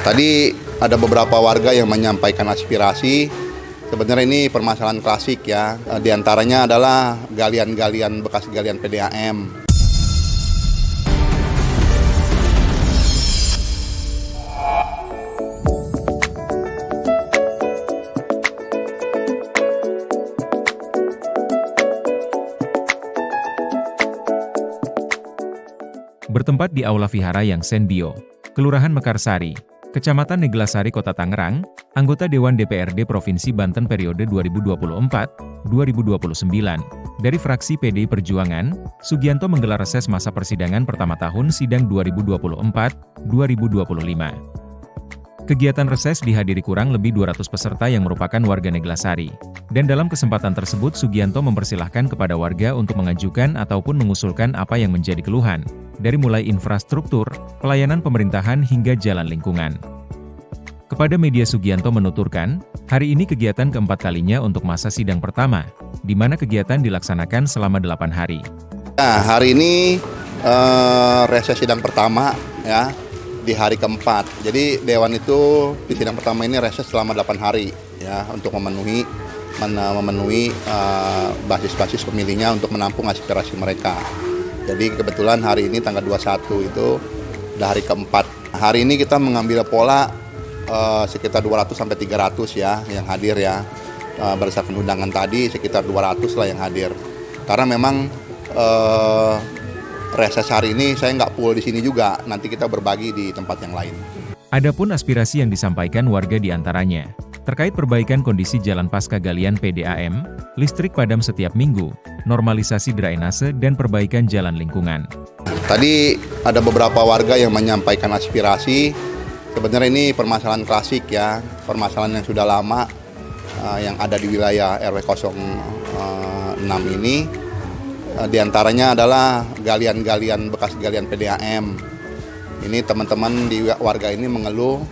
Tadi ada beberapa warga yang menyampaikan aspirasi. Sebenarnya ini permasalahan klasik ya. Di antaranya adalah galian-galian bekas galian PDAM. Bertempat di Aula Vihara Yang Senbio, Kelurahan Mekarsari, Kecamatan Neglasari, Kota Tangerang, anggota Dewan DPRD Provinsi Banten periode 2024-2029, dari fraksi PDI Perjuangan, Sugianto menggelar reses masa persidangan pertama tahun sidang 2024-2025. Kegiatan reses dihadiri kurang lebih 200 peserta yang merupakan warga Neglasari. Dan dalam kesempatan tersebut Sugianto mempersilahkan kepada warga untuk mengajukan ataupun mengusulkan apa yang menjadi keluhan, dari mulai infrastruktur, pelayanan pemerintahan hingga jalan lingkungan. Kepada media Sugianto menuturkan, hari ini kegiatan keempat kalinya untuk masa sidang pertama, di mana kegiatan dilaksanakan selama 8 hari. Nah, hari ini reses sidang pertama ya. Di hari keempat. Jadi Dewan itu di sidang pertama ini reses selama 8 hari ya untuk memenuhi basis-basis pemilihnya untuk menampung aspirasi mereka. Jadi kebetulan hari ini tanggal 21 itu udah hari keempat. Hari ini kita mengambil pola sekitar 200 sampai 300 ya yang hadir ya. Berdasarkan undangan tadi sekitar 200 lah yang hadir. Karena memang reses hari ini saya nggak full di sini juga, nanti kita berbagi di tempat yang lain. Adapun aspirasi yang disampaikan warga diantaranya, terkait perbaikan kondisi jalan pasca galian PDAM, listrik padam setiap minggu, normalisasi drainase dan perbaikan jalan lingkungan. Tadi ada beberapa warga yang menyampaikan aspirasi, sebenarnya ini permasalahan klasik ya, permasalahan yang sudah lama yang ada di wilayah RW 06 ini. Di antaranya adalah galian-galian bekas galian PDAM. Ini teman-teman di warga ini mengeluh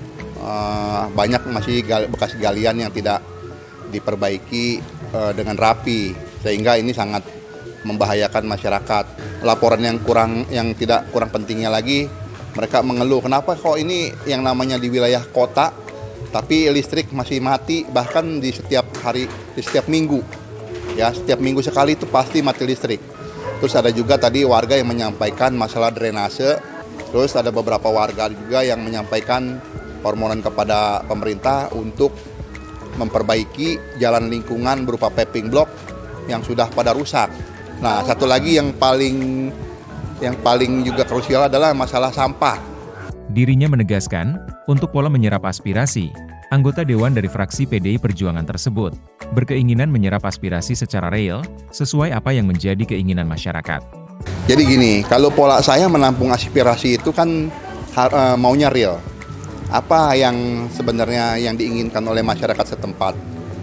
banyak masih bekas galian yang tidak diperbaiki dengan rapi, sehingga ini sangat membahayakan masyarakat. Laporan yang tidak kurang pentingnya lagi, mereka mengeluh kenapa kok ini yang namanya di wilayah kota tapi listrik masih mati bahkan di setiap hari, di setiap minggu. Ya, setiap minggu sekali itu pasti mati listrik. Terus ada juga tadi warga yang menyampaikan masalah drainase. Terus ada beberapa warga juga yang menyampaikan permohonan kepada pemerintah untuk memperbaiki jalan lingkungan berupa paving block yang sudah pada rusak. Nah, satu lagi yang paling juga krusial adalah masalah sampah. Dirinya menegaskan, untuk pola menyerap aspirasi, anggota Dewan dari fraksi PDI Perjuangan tersebut berkeinginan menyerap aspirasi secara real, sesuai apa yang menjadi keinginan masyarakat. Jadi gini, kalau pola saya menampung aspirasi itu kan maunya real. Apa yang sebenarnya yang diinginkan oleh masyarakat setempat.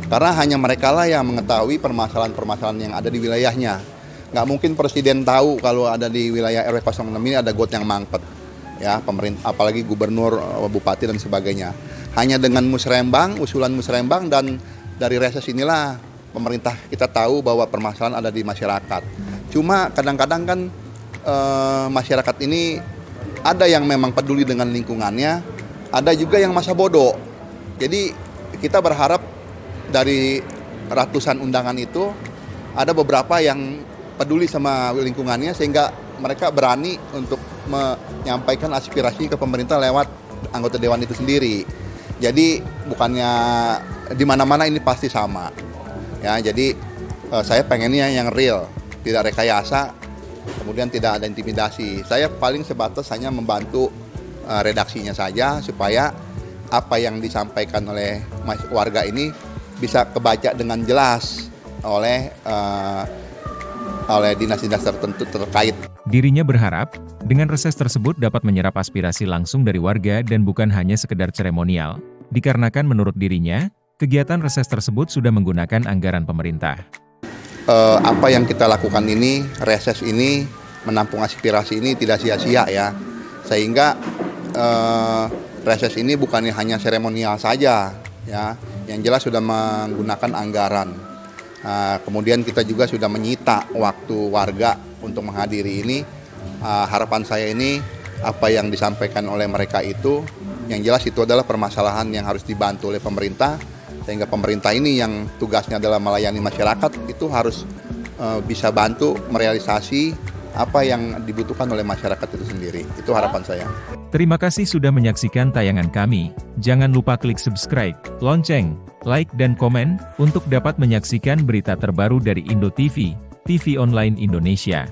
Karena hanya mereka lah yang mengetahui permasalahan-permasalahan yang ada di wilayahnya. Nggak mungkin presiden tahu kalau ada di wilayah RW 06 ini ada got yang mampet. Ya, pemerintah, apalagi gubernur, bupati dan sebagainya. Hanya dengan usulan musrembang dan dari reses inilah pemerintah kita tahu bahwa permasalahan ada di masyarakat. Cuma kadang-kadang kan masyarakat ini ada yang memang peduli dengan lingkungannya, ada juga yang masa bodoh. Jadi kita berharap dari ratusan undangan itu ada beberapa yang peduli sama lingkungannya sehingga mereka berani untuk menyampaikan aspirasi ke pemerintah lewat anggota dewan itu sendiri. Jadi bukannya di mana-mana ini pasti sama. Ya, jadi saya pengennya yang real, tidak rekayasa, kemudian tidak ada intimidasi. Saya paling sebatas hanya membantu redaksinya saja supaya apa yang disampaikan oleh warga ini bisa kebaca dengan jelas oleh dinas-dinas tertentu terkait. Dirinya berharap, dengan reses tersebut dapat menyerap aspirasi langsung dari warga dan bukan hanya sekedar seremonial, dikarenakan menurut dirinya, kegiatan reses tersebut sudah menggunakan anggaran pemerintah. Apa yang kita lakukan ini, reses ini, menampung aspirasi ini tidak sia-sia ya. Sehingga reses ini bukannya hanya seremonial saja, ya, yang jelas sudah menggunakan anggaran. Kemudian kita juga sudah menyita waktu warga untuk menghadiri ini. Harapan saya ini apa yang disampaikan oleh mereka itu Yang jelas itu adalah permasalahan yang harus dibantu oleh pemerintah, sehingga pemerintah ini yang tugasnya adalah melayani masyarakat itu harus bisa bantu merealisasi apa yang dibutuhkan oleh masyarakat itu sendiri. Itu harapan saya. Terima kasih sudah menyaksikan tayangan kami. Jangan lupa klik subscribe, lonceng, like dan komen, untuk dapat menyaksikan berita terbaru dari Indo TV, TV online Indonesia.